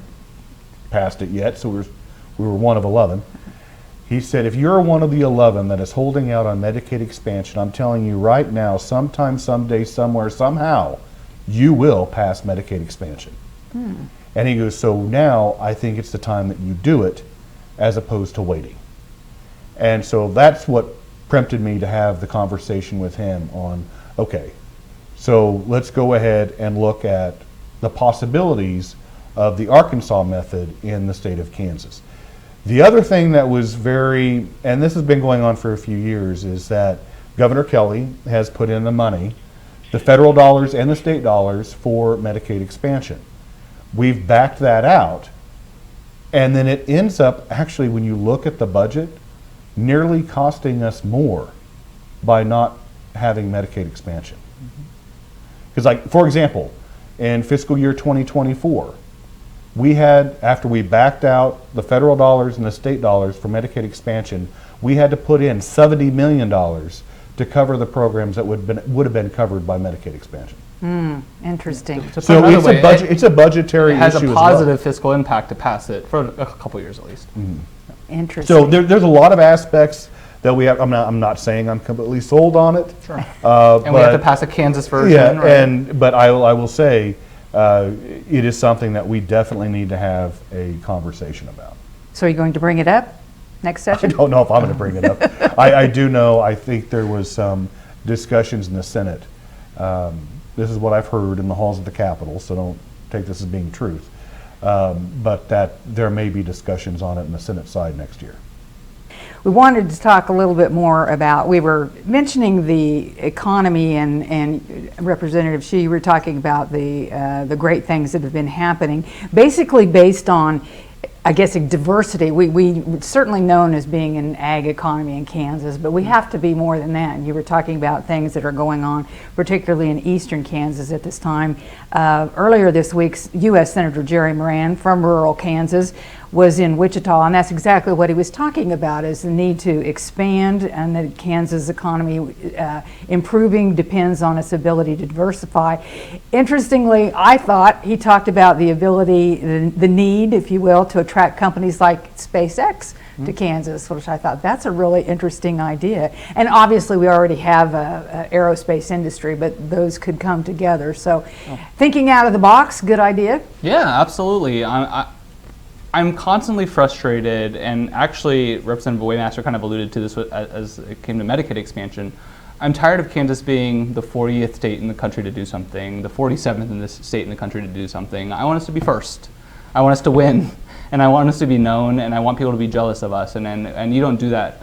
passed it yet, so we were one of 11. He said, if you're one of the 11 that is holding out on Medicaid expansion, I'm telling you right now, sometime, someday, somewhere, somehow, you will pass Medicaid expansion. And he goes, so now I think it's the time that you do it as opposed to waiting. And so that's what prompted me to have the conversation with him on, okay, so let's go ahead and look at the possibilities of the Arkansas method in the state of Kansas. The other thing that was and this has been going on for a few years, is that Governor Kelly has put in the money, the federal dollars and the state dollars, for Medicaid expansion. We've backed that out, and then it ends up, actually, when you look at the budget, nearly costing us more by not having Medicaid expansion. Because, like, for example, in fiscal year 2024, we had, after we backed out the federal dollars and the state dollars for Medicaid expansion, we had to put in $70 million to cover the programs that would have been covered by Medicaid expansion. Interesting. So it's a budgetary issue. It has a as positive well. fiscal impact to pass it for a couple years at least. Interesting. So there's a lot of aspects that we have. I'm not saying I'm completely sold on it. Sure. And we have to pass a Kansas version. Yeah, right? but I will say it is something that we definitely need to have a conversation about. So are you going to bring it up next I session? don't know if I'm going to bring it up. I do know, I think there was some discussions in the Senate. This is what I've heard in the halls of the Capitol, so don't take this as being truth. But that there may be discussions on it in the Senate side next year. We wanted to talk a little bit more about, we were mentioning the economy, and Representative Xu, you were talking about the great things that have been happening, basically based on, I guess, a diversity. We certainly known as being an ag economy in Kansas, but we have to be more than that. And you were talking about things that are going on, particularly in eastern Kansas at this time. Earlier this week, U.S. Senator Jerry Moran from rural Kansas was in Wichita, and that's exactly what he was talking about, is the need to expand, and the Kansas economy improving depends on its ability to diversify. Interestingly, I thought he talked about the ability, the need, if you will, to attract companies like SpaceX to Kansas, which I thought that's a really interesting idea. And obviously we already have a aerospace industry, but those could come together. So thinking out of the box, good idea. Yeah, absolutely. I'm constantly frustrated, and actually Representative Waymaster kind of alluded to this as it came to Medicaid expansion. I'm tired of Kansas being the 40th state in the country to do something, the 47th in this state in the country to do something. I want us to be first. I want us to win, and I want us to be known, and I want people to be jealous of us. And you don't do that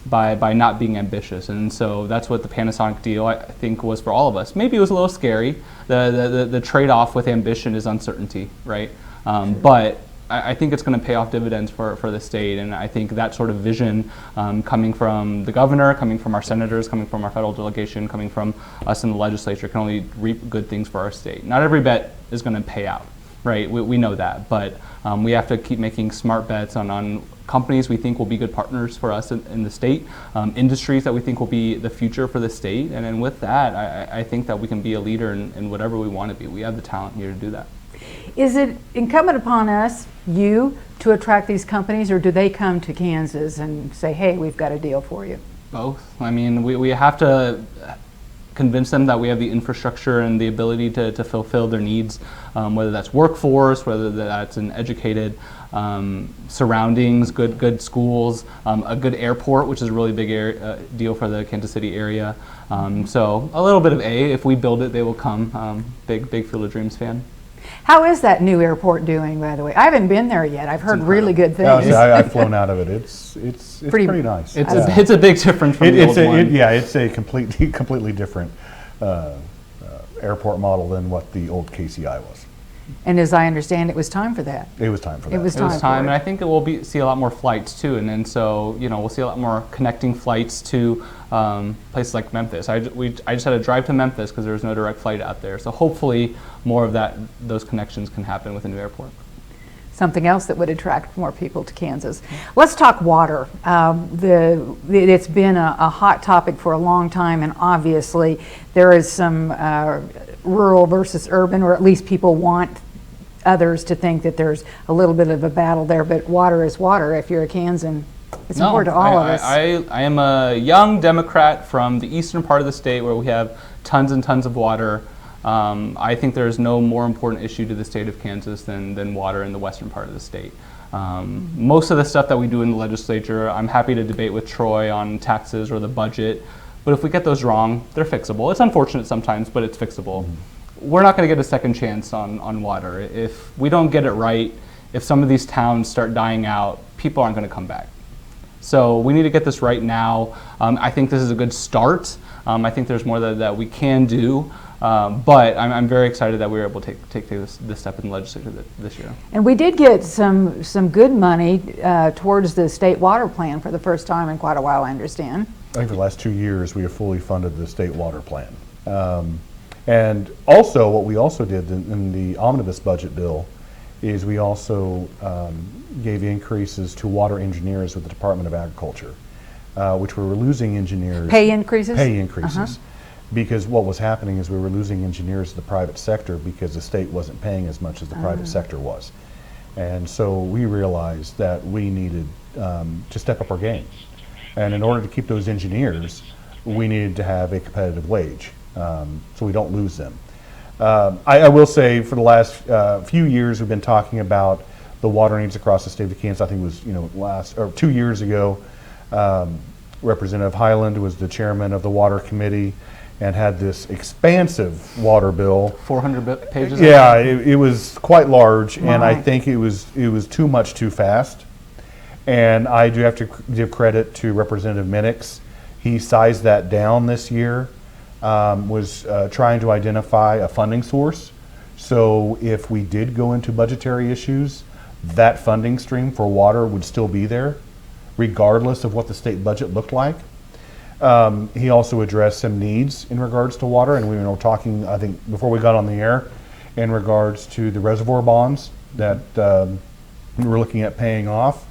by not being ambitious. And so that's what the Panasonic deal, I think, was for all of us. Maybe it was a little scary. The trade-off with ambition is uncertainty, right? But I think it's going to pay off dividends for the state, and I think that sort of vision coming from the governor, coming from our senators, coming from our federal delegation, coming from us in the legislature can only reap good things for our state. Not every bet is going to pay out, right? We know that, but we have to keep making smart bets on companies we think will be good partners for us in the state, industries that we think will be the future for the state, and then with that, I think that we can be a leader in whatever we want to be. We have the talent here to do that. Is it incumbent upon us, you, to attract these companies, or do they come to Kansas and say, hey, we've got a deal for you? Both. I mean, we have to convince them that we have the infrastructure and the ability to fulfill their needs, whether that's workforce, whether that's an educated surroundings, good schools, a good airport, which is a really big deal for the Kansas City area. So a little bit of if we build it, they will come. Big Field of Dreams fan. How is that new airport doing, by the way? I haven't been there yet. I've heard really good things. I've flown out of it. It's pretty nice. It's a big difference from the old one. It's a completely different airport model than what the old KCI was. And as I understand, it was time for that. It was time for that. It was time, and I think it will see a lot more flights too. And then so we'll see a lot more connecting flights to places like Memphis. I just had to drive to Memphis because there was no direct flight out there. So hopefully more of those connections can happen with a new airport. something else that would attract more people to Kansas. Let's talk water. It's been a hot topic for a long time, and obviously there is some rural versus urban, or at least people want others to think that there's a little bit of a battle there, but water is water. If you're a Kansan, it's important to all of us. I am a young Democrat from the eastern part of the state where we have tons and tons of water. I think there's no more important issue to the state of Kansas than water in the western part of the state. Most of the stuff that we do in the legislature, I'm happy to debate with Troy on taxes or the budget, but if we get those wrong, they're fixable. It's unfortunate sometimes, but it's fixable. We're not going to get a second chance on water. If we don't get it right, if some of these towns start dying out, people aren't going to come back. So we need to get this right now. I think this is a good start. I think there's more that we can do, but I'm very excited that we were able to take this step in the legislature this year. And we did get some good money towards the state water plan for the first time in quite a while, I understand. I think for the last 2 years we have fully funded the state water plan. And also, what we also did in the omnibus budget bill is we also gave increases to water engineers with the Department of Agriculture, which we were losing engineers. Pay increases? Pay increases. Because what was happening is we were losing engineers to the private sector because the state wasn't paying as much as the private sector was. And so we realized that we needed to step up our game. And in order to keep those engineers, we needed to have a competitive wage. So we don't lose them. I will say for the last few years we've been talking about the water needs across the state of Kansas. I think it was 2 years ago, Representative Highland was the chairman of the water committee and had this expansive water bill. 400 pages? Yeah, it was quite large, and I Right. think it was too much too fast. And I do have to give credit to Representative Minix. He sized that down this year. Was trying to identify a funding source. So if we did go into budgetary issues, that funding stream for water would still be there, regardless of what the state budget looked like. He also addressed some needs in regards to water, and we were talking, I think, before we got on the air, in regards to the reservoir bonds that we were looking at paying off,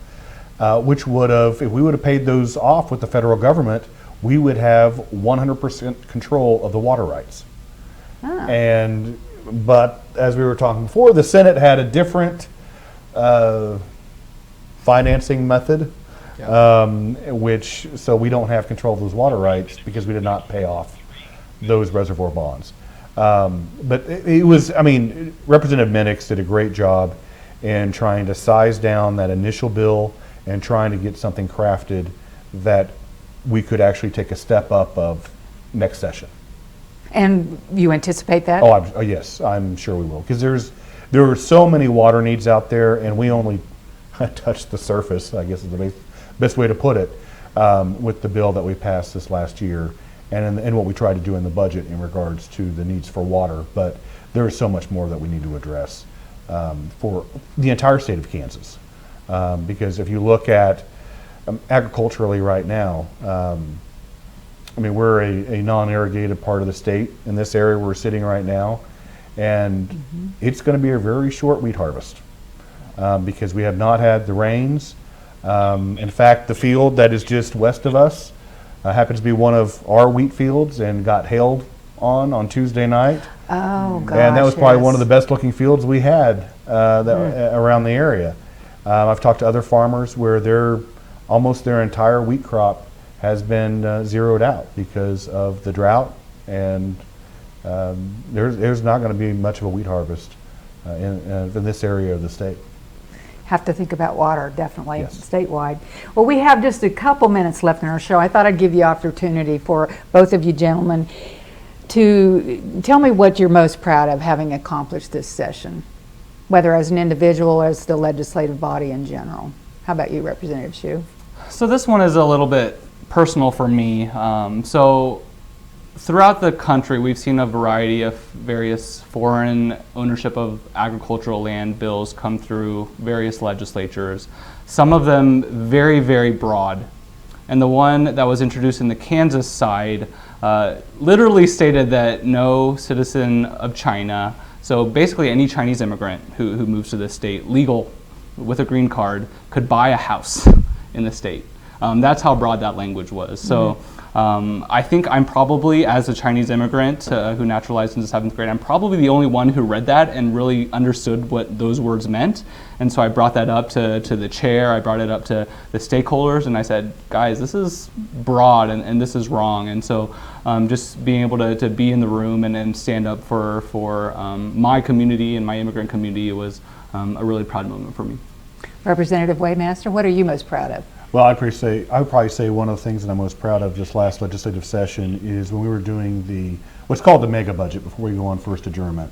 which would have, if we would have paid those off with the federal government, we would have 100% control of the water rights. But as we were talking before, the Senate had a different financing method, so we don't have control of those water rights because we did not pay off those reservoir bonds. But it was, Representative Minix did a great job in trying to size down that initial bill and trying to get something crafted that we could actually take a step up of next session. And you anticipate that? Yes, I'm sure we will. Because there are so many water needs out there, and we only touched the surface, I guess is the best way to put it, with the bill that we passed this last year and what we tried to do in the budget in regards to the needs for water. But there is so much more that we need to address for the entire state of Kansas. Because if you look at agriculturally right now, we're a non-irrigated part of the state in this area we're sitting right now, and it's going to be a very short wheat harvest because we have not had the rains. In fact, the field that is just west of us happens to be one of our wheat fields and got hailed on Tuesday night. Oh, gosh, and that was probably one of the yes. best looking fields we had around the area. I've talked to other farmers where almost their entire wheat crop has been zeroed out because of the drought, and there's not going to be much of a wheat harvest in this area of the state. Have to think about water, definitely, Yes. statewide. Well, we have just a couple minutes left in our show. I thought I'd give you opportunity for both of you gentlemen to tell me what you're most proud of having accomplished this session, whether as an individual or as the legislative body in general. How about you, Representative Xu? So this one is a little bit personal for me. So throughout the country, we've seen a variety of various foreign ownership of agricultural land bills come through various legislatures, some of them very, very broad. And the one that was introduced in the Kansas side literally stated that no citizen of China, so basically any Chinese immigrant who moves to the state, legal with a green card could buy a house in the state. That's how broad that language was. So I think I'm probably, as a Chinese immigrant who naturalized into 7th grade, I'm probably the only one who read that and really understood what those words meant. And so I brought that up to the chair, I brought it up to the stakeholders, and I said, guys, this is broad and this is wrong. And so just being able to be in the room and stand up for my community and my immigrant community was a really proud moment for me. Representative Waymaster, what are you most proud of? Well, I would probably say one of the things that I'm most proud of this last legislative session is when we were doing what's called the mega budget before we go on first adjournment.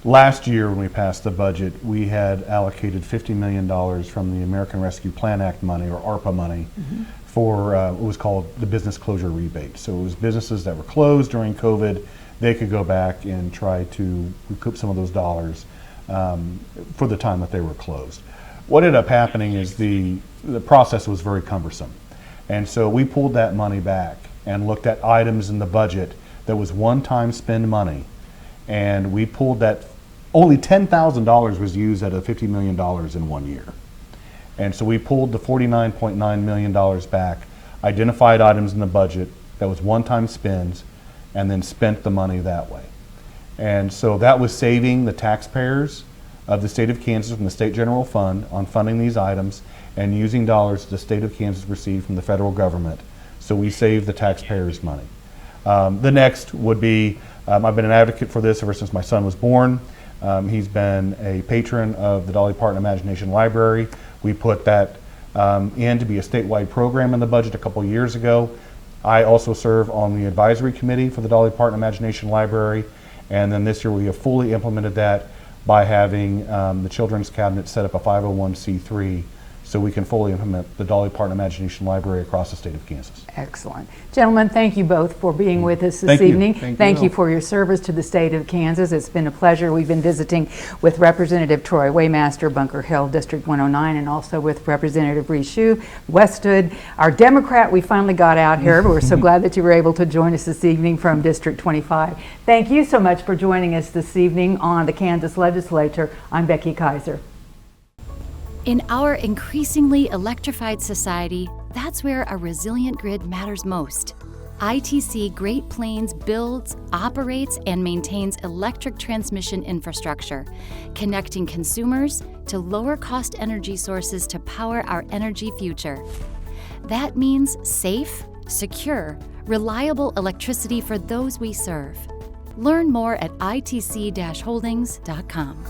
Last year when we passed the budget, we had allocated $50 million from the American Rescue Plan Act money, or ARPA money, for what was called the business closure rebate. So it was businesses that were closed during COVID, they could go back and try to recoup some of those dollars for the time that they were closed. What ended up happening is the process was very cumbersome. And so we pulled that money back and looked at items in the budget that was one-time spend money. And we pulled that, only $10,000 was used out of $50 million in 1 year. And so we pulled the $49.9 million back, identified items in the budget that was one-time spends, and then spent the money that way. And so that was saving the taxpayers of the state of Kansas from the state general fund on funding these items and using dollars the state of Kansas received from the federal government. So we saved the taxpayers money. The next would be, I've been an advocate for this ever since my son was born. He's been a patron of the Dolly Parton Imagination Library. We put that in to be a statewide program in the budget a couple years ago. I also serve on the advisory committee for the Dolly Parton Imagination Library, and then this year we have fully implemented that by having the Children's Cabinet set up a 501c3 so we can fully implement the Dolly Parton Imagination Library across the state of Kansas. Excellent. Gentlemen, thank you both for being with us this Thank you. evening. Thank you. You for your service to the state of Kansas. It's been a pleasure. We've been visiting with Representative Troy Waymaster, Bunker Hill, District 109, and also with Representative Rui Xu, Westwood. Our Democrat, we finally got out here, but we're so glad that you were able to join us this evening from District 25. Thank you so much for joining us this evening on the Kansas Legislature. I'm Becky Kaiser. In our increasingly electrified society, that's where a resilient grid matters most. ITC Great Plains builds, operates, and maintains electric transmission infrastructure, connecting consumers to lower-cost energy sources to power our energy future. That means safe, secure, reliable electricity for those we serve. Learn more at itc-holdings.com.